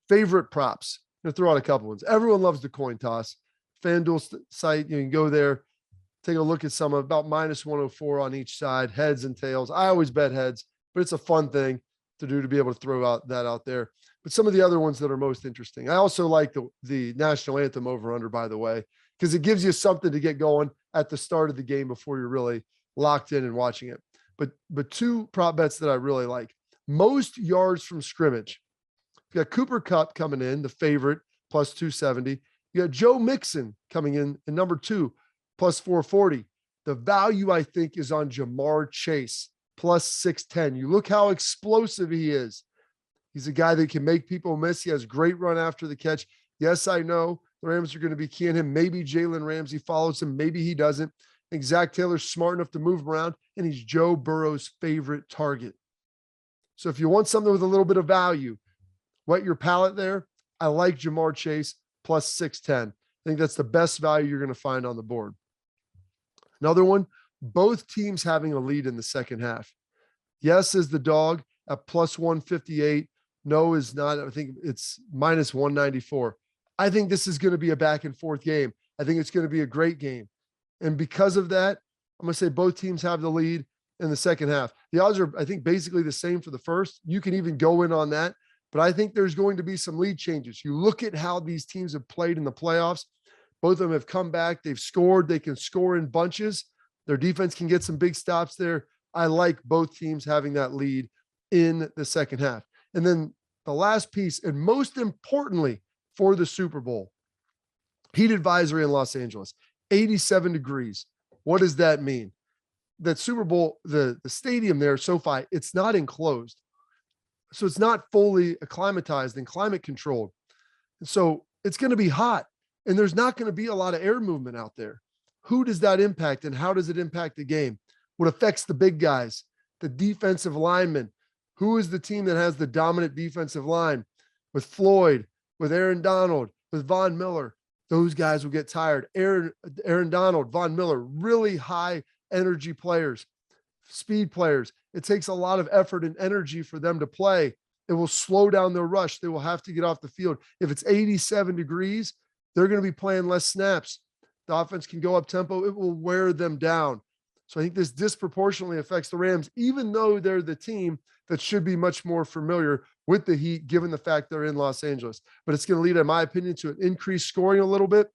Favorite props. I'm going to throw out a couple ones. Everyone loves the coin toss. FanDuel site, you can go there, take a look at some, about minus 104 on each side, heads and tails. I always bet heads, but it's a fun thing to do to be able to throw out that out there. But some of the other ones that are most interesting. I also like the national anthem over under, by the way, because it gives you something to get going at the start of the game before you're really locked in and watching it. But two prop bets that I really like. Most yards from scrimmage. You got Cooper Kupp coming in, the favorite, plus 270. You got Joe Mixon coming in number 2, plus 440. The value, I think, is on Jamar Chase, plus 610. You look how explosive he is. He's a guy that can make people miss. He has great run after the catch. Yes, I know the Rams are going to be keying him. Maybe Jalen Ramsey follows him. Maybe he doesn't. I think Zach Taylor's smart enough to move around, and he's Joe Burrow's favorite target. So if you want something with a little bit of value, whet your palate there. I like Jamar Chase, plus 610. I think that's the best value you're going to find on the board. Another one, both teams having a lead in the second half. Yes is the dog at plus 158. No is not. I think it's minus 194. I think this is going to be a back and forth game. I think it's going to be a great game. And because of that, I'm going to say both teams have the lead in the second half. The odds are, I think, basically the same for the first. You can even go in on that. But I think there's going to be some lead changes. You look at how these teams have played in the playoffs. Both of them have come back. They've scored. They can score in bunches. Their defense can get some big stops there. I like both teams having that lead in the second half. And then the last piece, and most importantly for the Super Bowl, heat advisory in Los Angeles, 87 degrees. What does that mean? That Super Bowl, the stadium there, SoFi, it's not enclosed. So it's not fully acclimatized and climate controlled. And so it's going to be hot, and there's not going to be a lot of air movement out there. Who does that impact, and how does it impact the game? What affects the big guys, the defensive linemen? Who is the team that has the dominant defensive line? With Floyd, with Aaron Donald, with Von Miller, those guys will get tired. Aaron Donald, Von Miller, really high energy players, speed players. It takes a lot of effort and energy for them to play. It will slow down their rush. They will have to get off the field. If it's 87 degrees, they're going to be playing less snaps. The offense can go up tempo. It will wear them down. So I think this disproportionately affects the Rams, even though they're the team that should be much more familiar with the heat, given the fact they're in Los Angeles. But it's going to lead, in my opinion, to an increased scoring a little bit.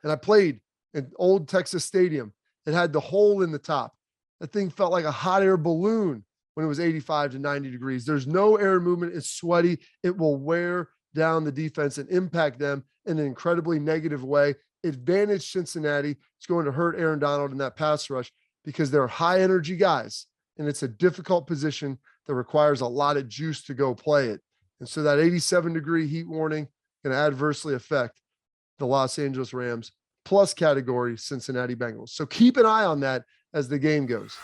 And I played in old Texas Stadium. It had the hole in the top. That thing felt like a hot air balloon when it was 85 to 90 degrees. There's no air movement. It's sweaty. It will wear down the defense and impact them in an incredibly negative way. Advantage Cincinnati. It's going to hurt Aaron Donald in that pass rush because they're high energy guys, and it's a difficult position that requires a lot of juice to go play it. And so that 87 degree heat warning can adversely affect the Los Angeles Rams plus category Cincinnati Bengals. So keep an eye on that as the game goes.